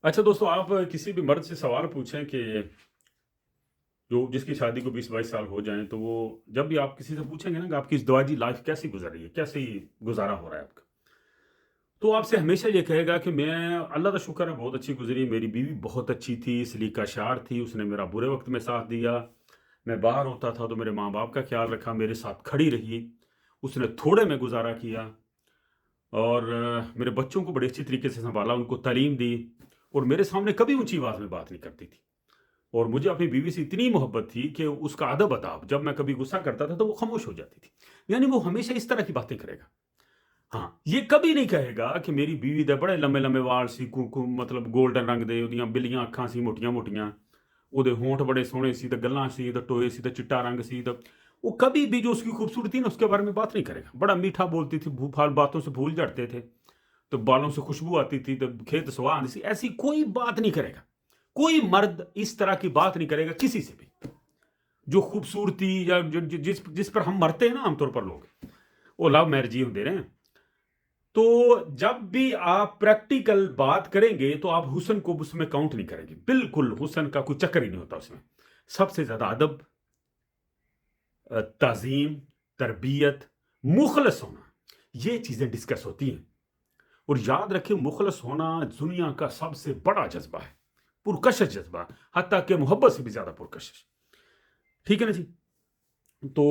अच्छा दोस्तों, आप किसी भी मर्द से सवाल पूछें कि जो जिसकी शादी को 20-22 साल हो जाएँ, तो वो जब भी आप किसी से पूछेंगे ना कि आपकी इज़्दिवाजी लाइफ़ कैसी गुज़र रही है? कैसे गुज़ारा हो रहा है आपका? तो आपसे हमेशा ये कहेगा कि मैं अल्लाह का शुक्र है बहुत अच्छी गुज़री, मेरी बीवी बहुत अच्छी थी, सलीका-शार थी, उसने मेरा बुरे वक़्त में साथ दिया। मैं बाहर होता था तो मेरे माँ-बाप का ख़्याल रखा, मेरे साथ खड़ी रही, उसने थोड़े में गुज़ारा किया। और मेरे बच्चों को बड़े अच्छी तरीके से सँभाला, उनको तालीम दी और मेरे सामने कभी ऊँची आवाज़ में बात नहीं करती थी। और मुझे अपनी बीवी से इतनी मोहब्बत थी कि उसका अदब-अताब जब मैं कभी गुस्सा करता था तो वो ख़ामोश हो जाती थी। यानी वो हमेशा इस तरह की बातें करेगा। हाँ, ये कभी नहीं कहेगा कि मेरी बीवी दे बड़े लंबे-लंबे वाल सी मतलब गोल्डन रंग दे, ओदियां बिल्लियां अखां सी मोटियां-मोटियां, ओदे होंठ बड़े सोहणे सी ते गल्लां सी ते टोए सी ते चिट्टा रंग सी ते वो कभी भी जो उसकी खूबसूरती है ना उसके बारे में बात नहीं करेगा। बड़ा मीठा बोलती थी, फाल बातों से फूल झड़ते थे, तो बालों से खुशबू आती थी, तो खेत सुहान आती थी, ऐसी कोई बात नहीं करेगा। कोई मर्द इस तरह की बात नहीं करेगा किसी से भी। जो खूबसूरती या जिस जिस पर हम मरते हैं ना आमतौर पर लोग, वो लव मैरिज ही होते रहे हैं। तो जब भी आप प्रैक्टिकल बात करेंगे तो आप हुस्न को उसमें काउंट नहीं करेंगे। बिल्कुल हुस्न का कोई चक्कर ही नहीं होता उसमें। सबसे ज़्यादा अदब, तज़ीम, तरबियत, मुख़लस होना, ये चीज़ें डिस्कस होती हैं। और याद रखें, मुख़लस होना दुनिया का सबसे बड़ा जज़्बा है, पुरकशिश जज़्बा, हत्ता कि मोहब्बत से भी ज़्यादा पुरकशिश। ठीक है ना जी? तो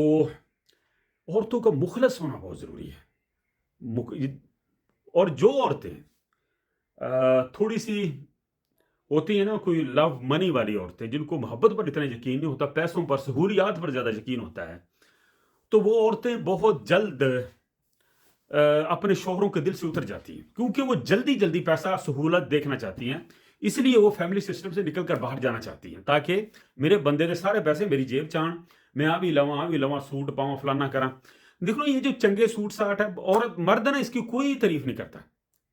औरतों का मुख़लस होना बहुत ज़रूरी है। मुक इ और जो औरतें थोड़ी-सी होती हैं ना, कोई लव मनी वाली औरतें, जिनको मोहब्बत पर इतना यकीन नहीं होता, पैसों पर, सहूलियात पर ज़्यादा यकीन होता है, तो वो औरतें बहुत जल्द अपने शौहरों के दिल से उतर जाती हैं, क्योंकि वो जल्दी-जल्दी पैसा, सहूलत देखना चाहती हैं। इसलिए वो फैमिली सिस्टम से निकल कर बाहर जाना चाहती हैं, ताकि मेरे बंदे दे सारे पैसे मेरी जेब च आन, मैं आ भी लवां, सूट पावां, फलाना करां। देखो ये जो चंगे सूट-साट है, औरत मर्द ना इसकी कोई तारीफ नहीं करता।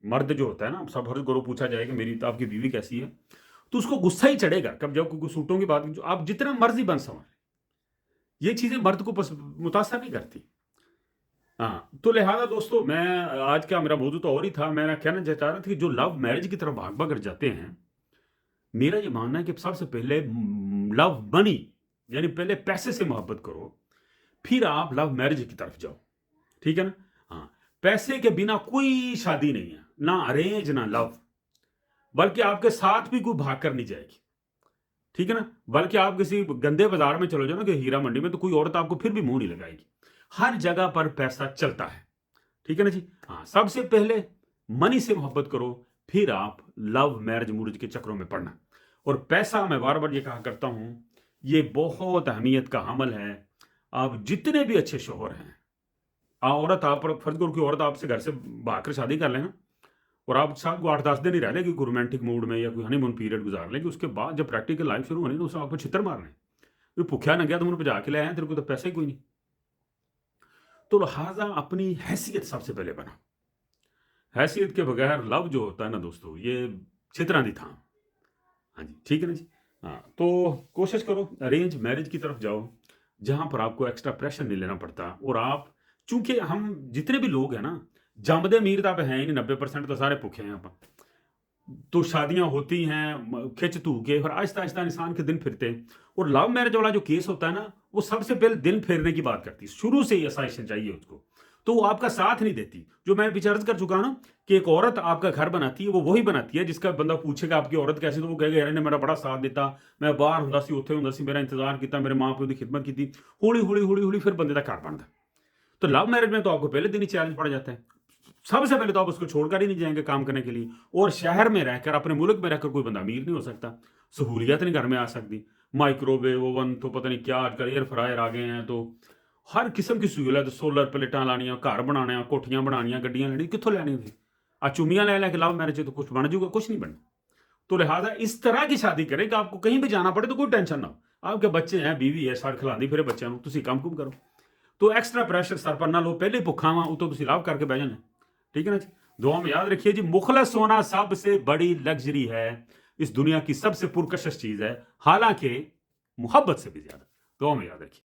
मर्द जो होता है ना, सब हर गोरो पूछा जाएगा मेरी तो आपकी बीवी कैसी है? तो उसको गुस्सा ही चढ़ेगा, कब जब कोई सूटों की बात, जो आप जितना मर्ज़ी बन संवारें, ये चीज़ें मर्द को मुतासिर नहीं करती। हाँ, तो लिहाजा दोस्तों, मैं आज का मेरा मौजू तो और ही था। मैं कहना चाह रहा था कि जो लव मैरिज की तरफ भाग-भाग कर जाते हैं, मेरा ये मानना है कि सबसे पहले लव मनी, यानी पहले पैसे से मोहब्बत करो, फिर आप लव मैरिज की तरफ जाओ। ठीक है ना? हाँ, पैसे के बिना कोई शादी नहीं है, ना अरेंज ना लव, बल्कि आपके साथ भी कोई भाग कर नहीं जाएगी। ठीक है ना? बल्कि आप किसी गंदे बाज़ार में चले जाओ ना, कि हीरा मंडी में, तो कोई औरत आपको फिर भी मुँह नहीं लगाएगी। हर जगह पर पैसा चलता है। ठीक है ना जी? हाँ, सबसे पहले मनी से मोहब्बत करो, फिर आप लव मैरिज-मूरिज के चक्करों में पड़ना। और पैसा, मैं बार-बार ये कहा करता हूँ, ये बहुत अहमियत का हमल है। आप जितने भी अच्छे शौहर हैं, औरत आप पर फ़र्ज़ करो कि औरत आपसे घर से भाग कर शादी कर ले ना, और आप साथ को 8-10 दिन ही रह लेगी, कोई रोमांटिक मूड में या कोई हनीमून पीरियड गुज़ार लेगी, उसके बाद जब प्रैक्टिकल लाइफ़ शुरू होनी है, तो उसने आपको छित्तर मारने हैं। "वे भुक्खा नंग्या तो मैनूं भजा के ले आया, तेरे को तो पैसा ही कोई नहीं।" तो लिहाज़ा अपनी हैसियत सबसे पहले बनाओ। हैसियत के बगैर लव जो होता है ना दोस्तों, ये छितरा दी थाम। हाँ जी, ठीक है ना जी? हाँ, तो कोशिश करो अरेंज मैरिज की तरफ जाओ, जहाँ पर आपको एक्स्ट्रा प्रेशर नहीं लेना पड़ता। और आप, चूँकि हम जितने भी लोग हैं ना, जम्मदे अमीर तां है ही नहीं, 90% तो सारे भुखे हैं आपां। तो शादियाँ होती हैं खिंच-तू के, फिर आहिस्ता-आहिस्ता इंसान के दिन फिरते हैं। और लव मैरिज वाला जो केस होता है ना, वो सबसे पहले दिन फेरने की बात करती है। शुरू से ही असाइशन चाहिए उसको, तो वो आपका साथ नहीं देती। जो मैं पीछे अर्ज़ कर चुका ना, कि एक औरत आपका घर बनाती है, वो वही बनाती है जिसका बंदा पूछेगा आपकी औरत कैसी, तो वो कहेगा यार इन्हें मेरा बड़ा साथ दिता, मैं बाहर हुंदा सी, उत्थे हुंदा सी, मेरा इंतज़ार कीता, मेरे माँ-पिओ दी खिदमत कीती। हौली-हौली फिर बंदे दा घर बनदा। तो लव मैरिज में तो आपको पहले दिन ही चैलेंज पड़ जाता है। सबसे पहले तो आप उसको छोड़कर ही नहीं जाएँगे काम करने के लिए। और शहर में रहकर, अपने मुल्क में रहकर कोई बंदा अमीर नहीं हो सकता। सहूलियत नहीं घर में आ सकती। माइक्रोवेव ओवन तो पता नहीं क्या, आजकल एयर फ्रायर आ गए हैं, तो हर किस्म की सहूलत, सोलर प्लेटां लानियां, घर बनाने, कोठियां बनानियां, गड्डियां लैनी, कित्थों लैनी सी? चुम्मियां ले के लव मैरिज तो कुछ बन जूगा? कुछ नहीं बनना। तो लिहाजा इस तरह की शादी करें कि आपको कहीं भी जाना पड़े तो कोई टेंशन ना हो। आपके बच्चे हैं, बीवी है, साथ खिलांदी फिरे बच्चों ਨੂੰ, ਤੁਸੀਂ ਕੰਮ ਕੁਮ करो। तो एक्स्ट्रा प्रेशर सर पर ना लो, पहले ही भुखा वा उतो तुसी लव करके बह जाना। ठीक है ना जी? दुआ में याद रखिए जी, मुखलस होना सबसे बड़ी लग्जरी है, इस दुनिया की सबसे पुरकशिश चीज़ है, हालाँकि मुहब्बत से भी ज़्यादा। दुआ में याद रखिए।